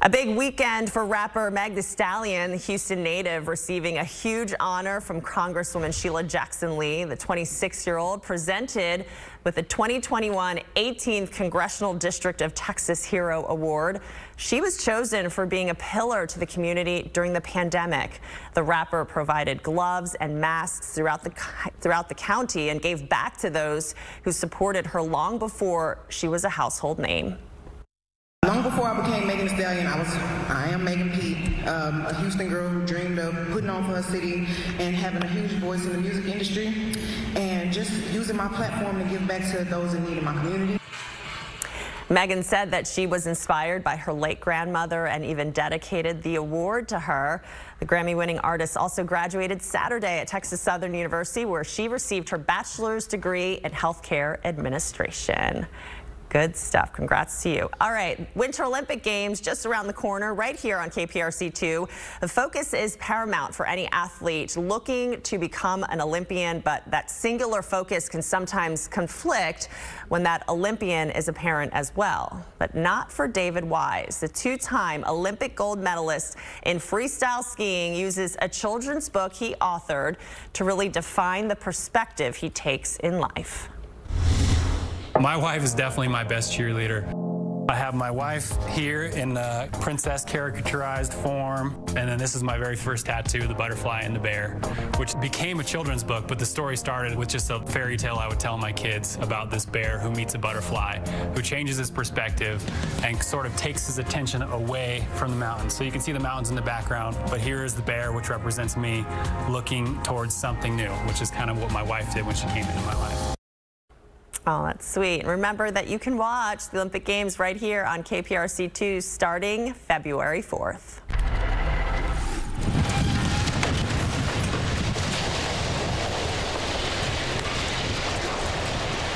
A big weekend for rapper Meg Thee Stallion, the Houston native, receiving a huge honor from Congresswoman Sheila Jackson Lee. The 26-year-old presented with the 2021 18th Congressional District of Texas Hero Award. She was chosen for being a pillar to the community during the pandemic. The rapper provided gloves and masks throughout the county and gave back to those who supported her long before she was a household name. Long before I became Megan Thee Stallion, I am Megan Pete, a Houston girl who dreamed of putting on for her city and having a huge voice in the music industry and just using my platform to give back to those in need in my community. Megan said that she was inspired by her late grandmother and even dedicated the award to her. The Grammy-winning artist also graduated Saturday at Texas Southern University, where she received her bachelor's degree in healthcare administration. Good stuff. Congrats to you. All right, Winter Olympic Games just around the corner right here on KPRC2. The focus is paramount for any athlete looking to become an Olympian, but that singular focus can sometimes conflict when that Olympian is a parent as well. But not for David Wise. The two-time Olympic gold medalist in freestyle skiing uses a children's book he authored to really define the perspective he takes in life. My wife is definitely my best cheerleader. I have my wife here in the princess caricaturized form, and then this is my very first tattoo, the butterfly and the bear, which became a children's book, but the story started with just a fairy tale I would tell my kids about this bear who meets a butterfly, who changes his perspective and sort of takes his attention away from the mountains. So you can see the mountains in the background, but here is the bear, which represents me looking towards something new, which is kind of what my wife did when she came into my life. Oh, that's sweet. And remember that you can watch the Olympic Games right here on KPRC2 starting February 4th.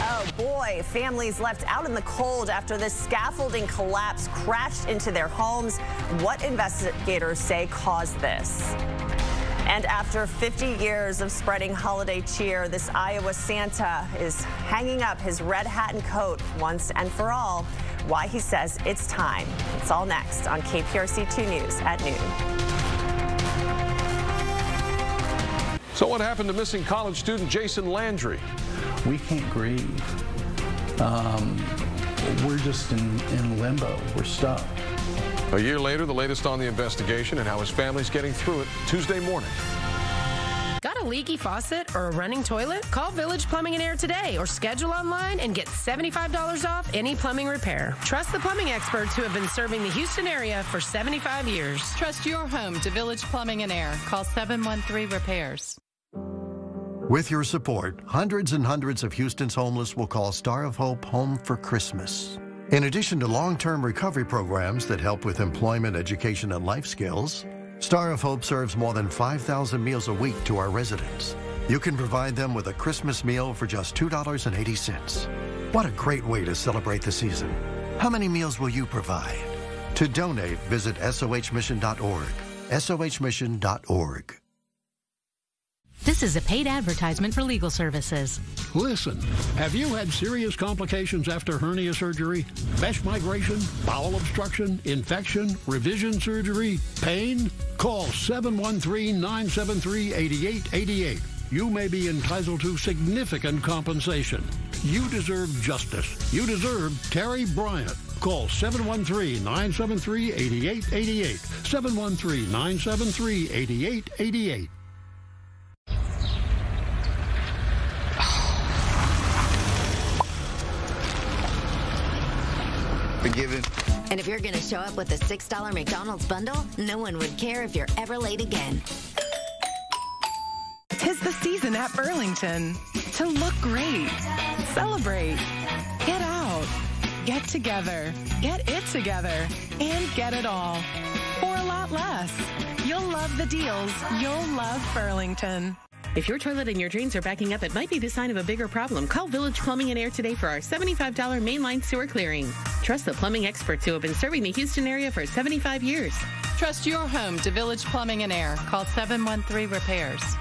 Oh boy, families left out in the cold after this scaffolding collapse crashed into their homes. What investigators say caused this? And after 50 years of spreading holiday cheer, this Iowa Santa is hanging up his red hat and coat once and for all. Why he says it's time. It's all next on KPRC2 News at noon. So what happened to missing college student Jason Landry? We can't grieve. We're just in limbo. We're stuck. A year later, the latest on the investigation and how his family's getting through it Tuesday morning. Got a leaky faucet or a running toilet? Call Village Plumbing and Air today or schedule online and get $75 off any plumbing repair. Trust the plumbing experts who have been serving the Houston area for 75 years. Trust your home to Village Plumbing and Air. Call 713-REPAIRS. With your support, hundreds and hundreds of Houston's homeless will call Star of Hope home for Christmas. In addition to long-term recovery programs that help with employment, education, and life skills, Star of Hope serves more than 5,000 meals a week to our residents. You can provide them with a Christmas meal for just $2.80. What a great way to celebrate the season. How many meals will you provide? To donate, visit sohmission.org. sohmission.org. This is a paid advertisement for legal services. Listen, have you had serious complications after hernia surgery, mesh migration, bowel obstruction, infection, revision surgery, pain? Call 713-973-8888. You may be entitled to significant compensation. You deserve justice. You deserve Terry Bryant. Call 713-973-8888. 713-973-8888. Forgiven. And if you're going to show up with a $6 McDonald's bundle, no one would care if you're ever late again. 'Tis the season at Burlington to look great, celebrate, get out, get together, get it together, and get it all for a lot less. You'll love the deals. You'll love Burlington. If your toilet and your drains are backing up, it might be the sign of a bigger problem. Call Village Plumbing and Air today for our $75 mainline sewer clearing. Trust the plumbing experts who have been serving the Houston area for 75 years. Trust your home to Village Plumbing and Air. Call 713-REPAIRS.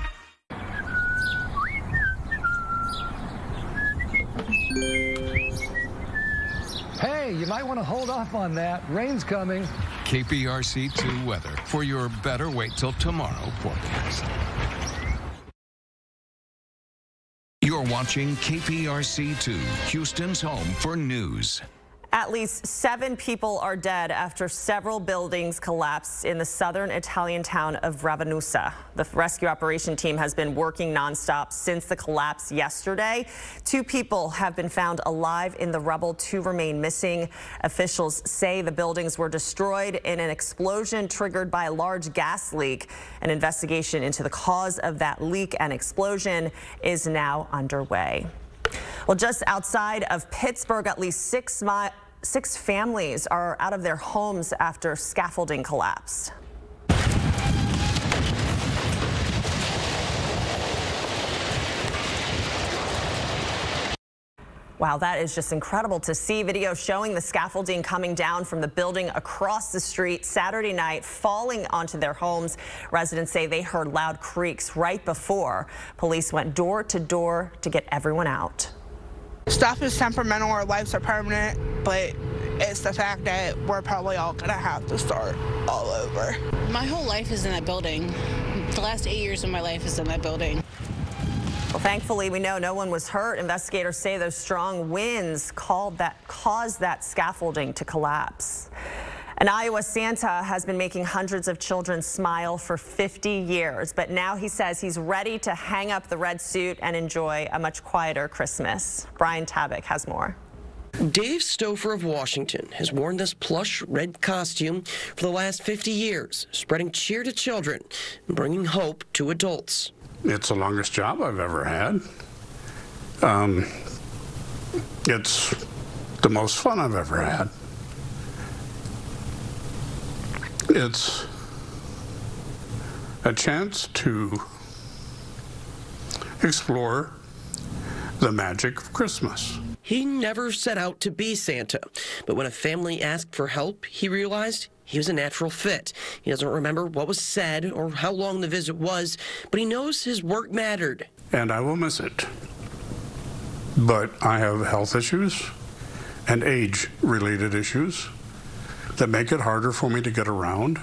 Hey, you might want to hold off on that. Rain's coming. KPRC2 weather for your better wait till tomorrow forecast. You're watching KPRC2, Houston's home for news. At least 7 people are dead after several buildings collapsed in the southern Italian town of Ravanusa. The rescue operation team has been working nonstop since the collapse yesterday. 2 people have been found alive in the rubble. 2 remain missing. Officials say the buildings were destroyed in an explosion triggered by a large gas leak. An investigation into the cause of that leak and explosion is now underway. Well, just outside of Pittsburgh, at least 6 families are out of their homes after scaffolding collapsed. Wow, that is just incredible to see. Video showing the scaffolding coming down from the building across the street Saturday night, falling onto their homes. Residents say they heard loud creaks right before police went door to door to get everyone out. Stuff is temperamental, our lives are permanent, but it's the fact that we're probably all gonna have to start all over. My whole life is in that building. The last 8 years of my life is in that building. Well, thankfully, we know no one was hurt. Investigators say those strong winds caused that scaffolding to collapse. An Iowa Santa has been making hundreds of children smile for 50 years, but now he says he's ready to hang up the red suit and enjoy a much quieter Christmas. Brian Tabak has more. Dave Stouffer of Washington has worn this plush red costume for the last 50 years, spreading cheer to children and bringing hope to adults. It's the longest job I've ever had. It's the most fun I've ever had. It's a chance to explore the magic of Christmas. He never set out to be Santa, but when a family asked for help, he realized he was a natural fit. He doesn't remember what was said or how long the visit was, but he knows his work mattered. And I will miss it. But I have health issues and age-related issues that make it harder for me to get around.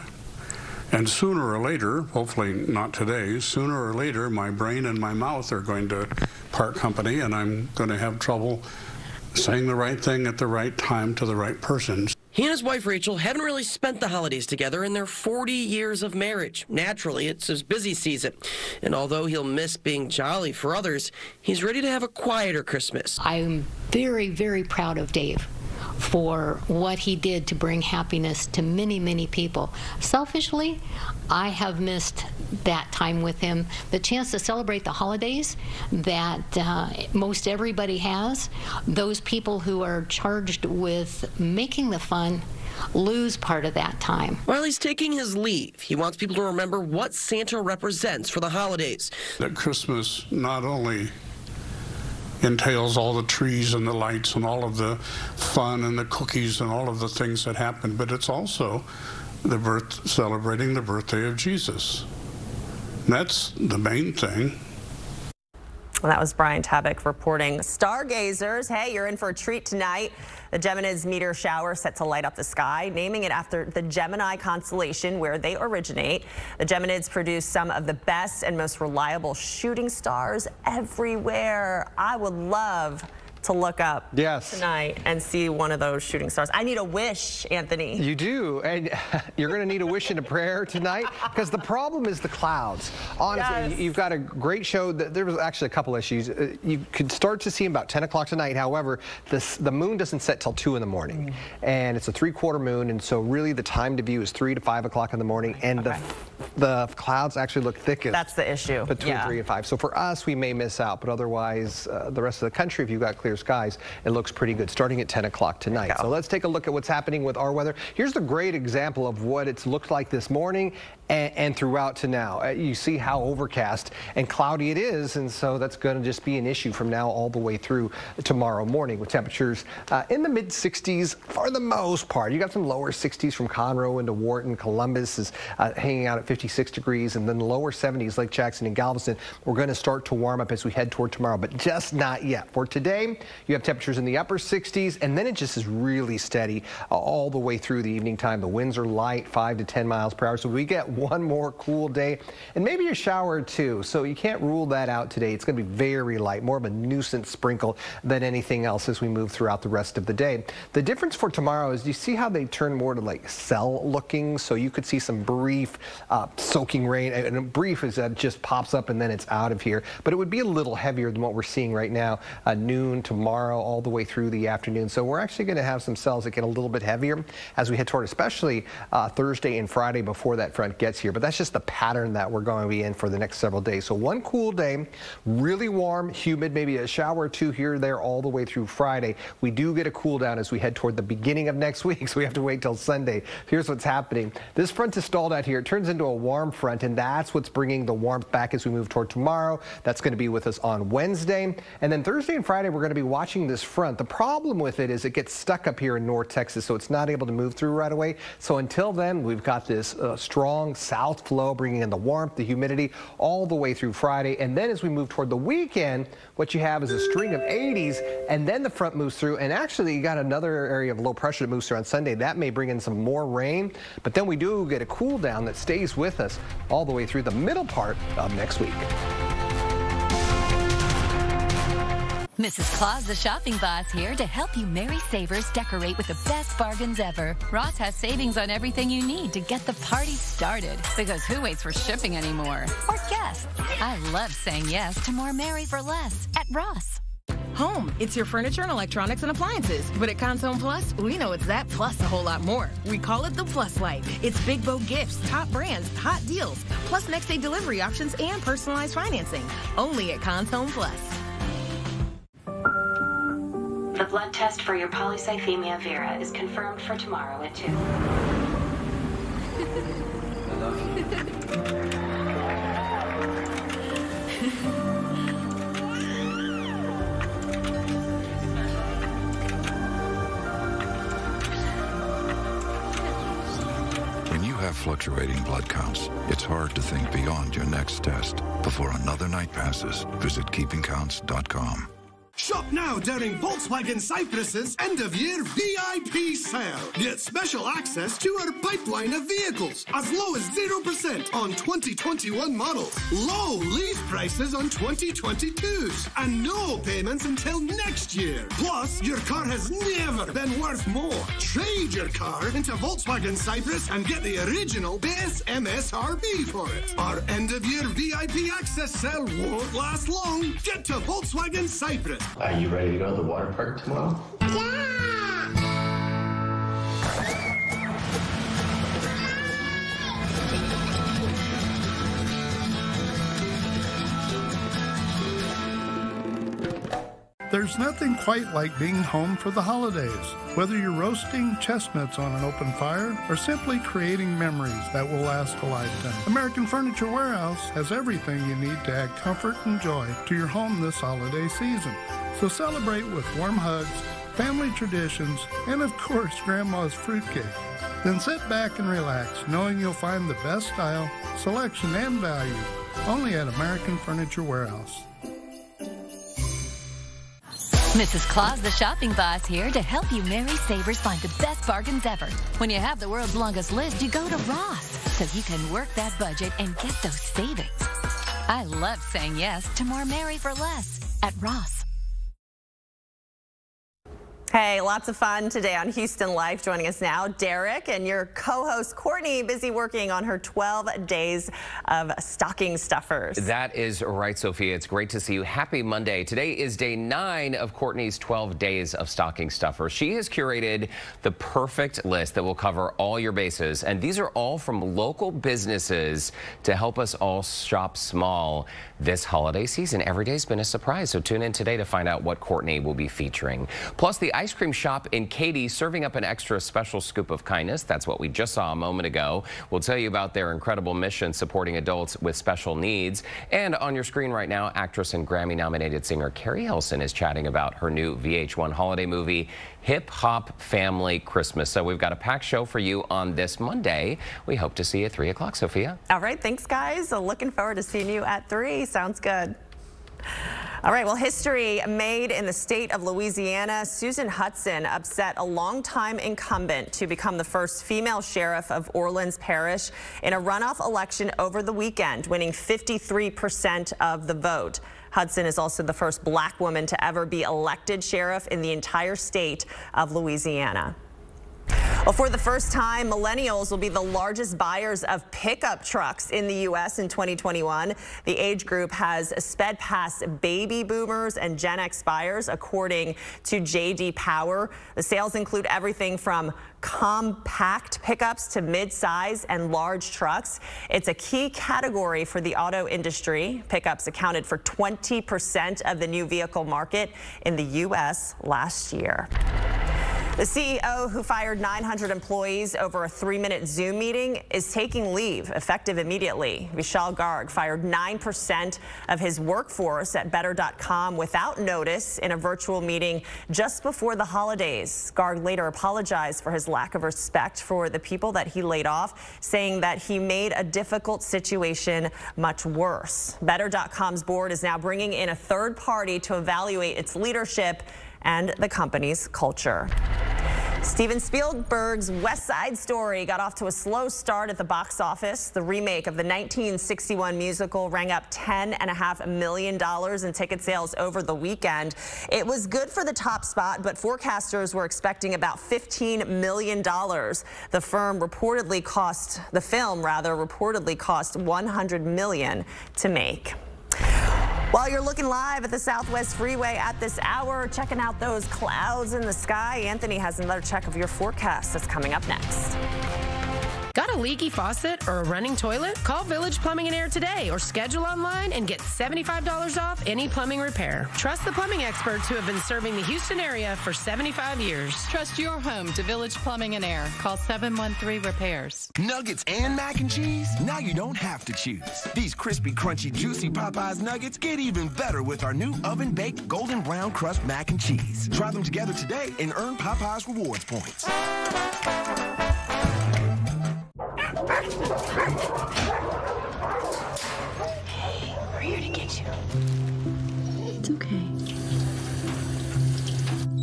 And sooner or later, hopefully not today, sooner or later, my brain and my mouth are going to part company, and I'm going to have trouble saying the right thing at the right time to the right person. He and his wife, Rachel, haven't really spent the holidays together in their 40 years of marriage. Naturally, it's his busy season. And although he'll miss being jolly for others, he's ready to have a quieter Christmas. I'm very, very proud of Dave for what he did to bring happiness to many, many people. Selfishly, I have missed that time with him, the chance to celebrate the holidays that most everybody has. Those people who are charged with making the fun lose part of that time. While he's taking his leave, he wants people to remember what Santa represents for the holidays. That Christmas not only entails all the trees and the lights and all of the fun and the cookies and all of the things that happen, but it's also celebrating the birthday of Jesus. And that's the main thing. Well, that was Brian Tabak reporting. Stargazers, hey, you're in for a treat tonight. The Geminids meteor shower set to light up the sky, naming it after the Gemini constellation where they originate. The Geminids produce some of the best and most reliable shooting stars everywhere. I would love to look up tonight and see one of those shooting stars. I need a wish, Anthony. You do, and you're going to need a wish and a prayer tonight because the problem is the clouds. Honestly, you've got a great show. There was actually a couple issues. You could start to see them about 10 o'clock tonight. However, the moon doesn't set till 2 in the morning, and it's a 3/4 moon, and so really the time to view is 3 to 5 o'clock in the morning, and the clouds actually look thickest. That's the issue. Between 3 and 5. So for us, we may miss out, but otherwise, the rest of the country, if you've got clear skies, it looks pretty good starting at 10 o'clock tonight. So let's take a look at what's happening with our weather. Here's the great example of what it's looked like this morning and throughout to now. You see how overcast and cloudy it is, and so that's going to just be an issue from now all the way through tomorrow morning with temperatures in the mid-60s for the most part. You got some lower 60s from Conroe into Wharton. Columbus is hanging out at 50. 56 degrees, and then lower 70s, Lake Jackson and Galveston. We're going to start to warm up as we head toward tomorrow, but just not yet. For today, you have temperatures in the upper 60s, and then it just is really steady all the way through the evening time. The winds are light, 5 to 10 miles per hour, so we get one more cool day and maybe a shower or two, so you can't rule that out today. It's going to be very light, more of a nuisance sprinkle than anything else as we move throughout the rest of the day. The difference for tomorrow is you see how they turn more to like cell looking, so you could see some brief soaking rain, and brief is that just pops up and then it's out of here, but it would be a little heavier than what we're seeing right now, noon tomorrow all the way through the afternoon. So we're actually going to have some cells that get a little bit heavier as we head toward especially Thursday and Friday before that front gets here, but that's just the pattern that we're going to be in for the next several days. So one cool day, really warm, humid, maybe a shower or two here or there all the way through Friday. We do get a cool down as we head toward the beginning of next week, so we have to wait till Sunday. Here's what's happening. This front is stalled out here. It turns into a warm front, and that's what's bringing the warmth back as we move toward tomorrow. That's going to be with us on Wednesday. And then Thursday and Friday, we're going to be watching this front. The problem with it is it gets stuck up here in North Texas, so it's not able to move through right away. So until then, we've got this strong south flow bringing in the warmth, the humidity, all the way through Friday. And then as we move toward the weekend, what you have is a string of 80s, and then the front moves through. And actually, you got another area of low pressure that moves through on Sunday. That may bring in some more rain, but then we do get a cool down that stays with us all the way through the middle part of next week. Mrs. Claus, the shopping boss, here to help you merry savers decorate with the best bargains ever. Ross has savings on everything you need to get the party started. Because who waits for shipping anymore? Or guests? I love saying yes to more merry for less at Ross. Home, it's your furniture and electronics and appliances. But at Conn's Home Plus, we know it's that plus a whole lot more. We call it the Plus Life. It's big bow gifts, top brands, hot deals, plus next day delivery options and personalized financing. Only at Conn's Home Plus. The blood test for your polycythemia vera is confirmed for tomorrow at 2. When you have fluctuating blood counts, it's hard to think beyond your next test. Before another night passes, visit keepingcounts.com. Shop now during Volkswagen Cyprus's end-of-year VIP sale. Get special access to our pipeline of vehicles as low as 0% on 2021 models. Low lease prices on 2022s. And no payments until next year. Plus, your car has never been worth more. Trade your car into Volkswagen Cyprus and get the original base MSRP for it. Our end-of-year VIP access sale won't last long. Get to Volkswagen Cyprus. Are you ready to go to the water park tomorrow? There's nothing quite like being home for the holidays. Whether you're roasting chestnuts on an open fire or simply creating memories that will last a lifetime, American Furniture Warehouse has everything you need to add comfort and joy to your home this holiday season. So celebrate with warm hugs, family traditions, and of course, Grandma's fruitcake. Then sit back and relax, knowing you'll find the best style, selection, and value only at American Furniture Warehouse. Mrs. Claus, the shopping boss, here to help you merry savers find the best bargains ever. When you have the world's longest list, you go to Ross, so you can work that budget and get those savings. I love saying yes to more merry for less at Ross. Hey, lots of fun today on Houston Life. Joining us now, Derek, and your co-host Courtney, busy working on her 12 days of stocking stuffers. That is right, Sophia. It's great to see you. Happy Monday. Today is day 9 of Courtney's 12 days of stocking stuffers. She has curated the perfect list that will cover all your bases, and these are all from local businesses to help us all shop small this holiday season. Every day's been a surprise, so tune in today to find out what Courtney will be featuring. Plus, the ice cream shop in Katy serving up an extra special scoop of kindness. That's what we just saw a moment ago. We'll tell you about their incredible mission supporting adults with special needs. And on your screen right now, actress and Grammy-nominated singer Carrie Hilson is chatting about her new VH1 holiday movie, Hip Hop Family Christmas. So we've got a packed show for you on this Monday. We hope to see you at 3 o'clock, Sophia. All right, thanks, guys. Looking forward to seeing you at 3. Sounds good. All right, well, history made in the state of Louisiana. Susan Hudson upset a longtime incumbent to become the first female sheriff of Orleans Parish in a runoff election over the weekend, winning 53% of the vote. Hudson is also the first black woman to ever be elected sheriff in the entire state of Louisiana. Well, for the first time, millennials will be the largest buyers of pickup trucks in the U.S. in 2021. The age group has sped past baby boomers and Gen X buyers, according to J.D. Power. The sales include everything from compact pickups to mid-size and large trucks. It's a key category for the auto industry. Pickups accounted for 20% of the new vehicle market in the U.S. last year. The CEO, who fired 900 employees over a 3-minute Zoom meeting, is taking leave effective immediately. Vishal Garg fired 9% of his workforce at Better.com without notice in a virtual meeting just before the holidays. Garg later apologized for his lack of respect for the people that he laid off, saying that he made a difficult situation much worse. Better.com's board is now bringing in a third party to evaluate its leadership and the company's culture. Steven Spielberg's West Side Story got off to a slow start at the box office. The remake of the 1961 musical rang up $10.5 million in ticket sales over the weekend. It was good for the top spot, but forecasters were expecting about $15 million. The film reportedly cost $100 million to make. While you're looking live at the Southwest Freeway at this hour, checking out those clouds in the sky, Anthony has another check of your forecast that's coming up next. Got a leaky faucet or a running toilet? Call Village Plumbing and Air today or schedule online and get $75 off any plumbing repair. Trust the plumbing experts who have been serving the Houston area for 75 years. Trust your home to Village Plumbing and Air. Call 713-REPAIRS. Nuggets and mac and cheese? Now you don't have to choose. These crispy, crunchy, juicy Popeyes nuggets get even better with our new oven-baked golden brown crust mac and cheese. Try them together today and earn Popeyes rewards points. We're here to get you. It's okay.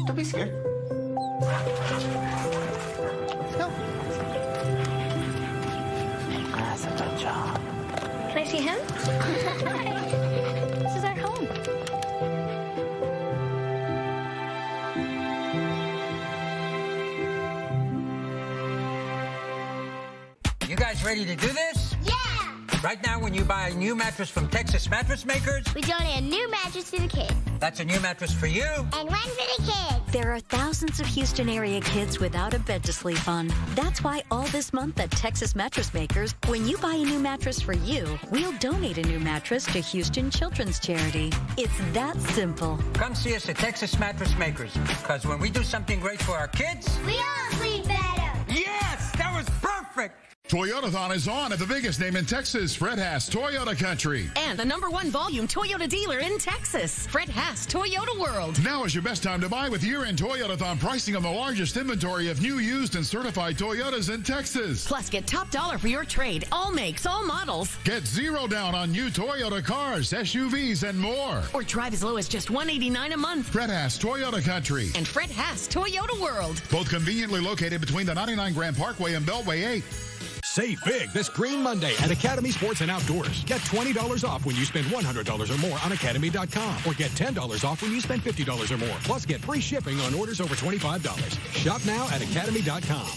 Don't be scared. Let's go. That's a good job. Can I see him? Hi. This is our home. You guys ready to do this? Yeah! Right now, when you buy a new mattress from Texas Mattress Makers, we donate a new mattress to the kids. That's a new mattress for you. And one for the kids. There are thousands of Houston area kids without a bed to sleep on. That's why all this month at Texas Mattress Makers, when you buy a new mattress for you, we'll donate a new mattress to Houston Children's Charity. It's that simple. Come see us at Texas Mattress Makers, because when we do something great for our kids, we all sleep better. Yes, that was perfect. Toyotathon is on at the biggest name in Texas, Fred Haas Toyota Country. And the #1 volume Toyota dealer in Texas, Fred Haas Toyota World. Now is your best time to buy with year-end Toyotathon pricing on the largest inventory of new, used, and certified Toyotas in Texas. Plus, get top dollar for your trade. All makes, all models. Get zero down on new Toyota cars, SUVs, and more. Or drive as low as just $189 a month. Fred Haas Toyota Country. And Fred Haas Toyota World. Both conveniently located between the 99 Grand Parkway and Beltway 8. Save big this Green Monday at Academy Sports and Outdoors. Get $20 off when you spend $100 or more on Academy.com. Or get $10 off when you spend $50 or more. Plus, get free shipping on orders over $25. Shop now at Academy.com.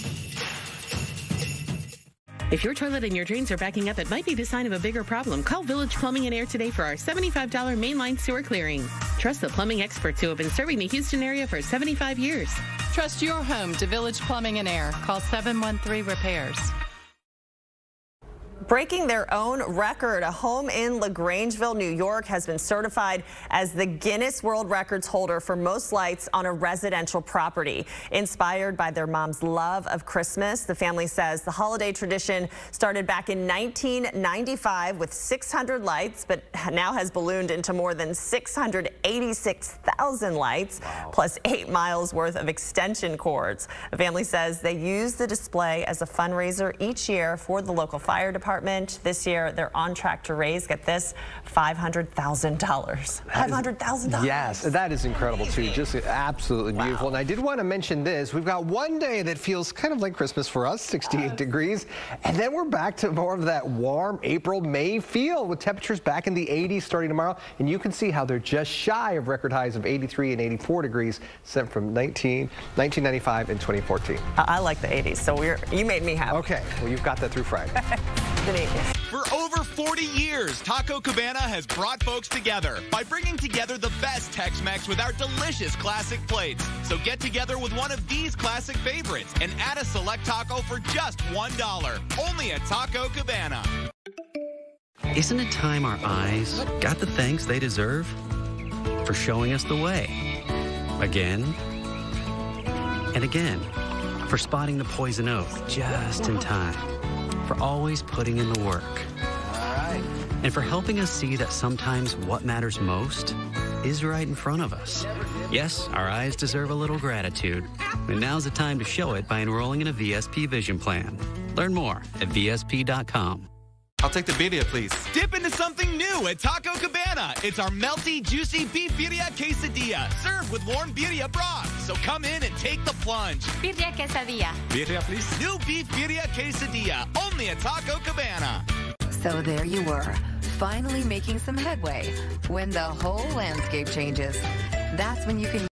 If your toilet and your drains are backing up, it might be the sign of a bigger problem. Call Village Plumbing and Air today for our $75 mainline sewer clearing. Trust the plumbing experts who have been serving the Houston area for 75 years. Trust your home to Village Plumbing and Air. Call 713-REPAIRS. Breaking their own record, a home in LaGrangeville, New York has been certified as the Guinness World Records holder for most lights on a residential property. Inspired by their mom's love of Christmas, the family says the holiday tradition started back in 1995 with 600 lights, but now has ballooned into more than 686,000 lights, plus 8 miles worth of extension cords. The family says they use the display as a fundraiser each year for the local fire department. This year, they're on track to raise, get this, $500,000. $500,000. Yes, that is incredible, too. Just absolutely beautiful. And I did want to mention this. We've got one day that feels kind of like Christmas for us, 68 degrees. And then we're back to more of that warm April, May feel with temperatures back in the 80s starting tomorrow. And you can see how they're just shy of record highs of 83 and 84 degrees sent from 1995 and 2014. I like the 80s, so you made me happy. Okay, well, you've got that through Friday. For over 40 years, Taco Cabana has brought folks together by bringing together the best Tex-Mex with our delicious classic plates. So get together with one of these classic favorites and add a select taco for just $1. Only at Taco Cabana. Isn't it time our eyes got the thanks they deserve for showing us the way? Again and again. For spotting the poison oak just in time. For always putting in the work. And for helping us see that sometimes what matters most is right in front of us. Yes, our eyes deserve a little gratitude. And now's the time to show it by enrolling in a VSP Vision Plan. Learn more at VSP.com. I'll take the birria, please. Dip into something new at Taco Cabana. It's our melty, juicy beef birria quesadilla, served with warm birria broth. So come in and take the plunge. Birria quesadilla. Birria, please. New beef birria quesadilla, only at Taco Cabana. So there you were, finally making some headway when the whole landscape changes. That's when you can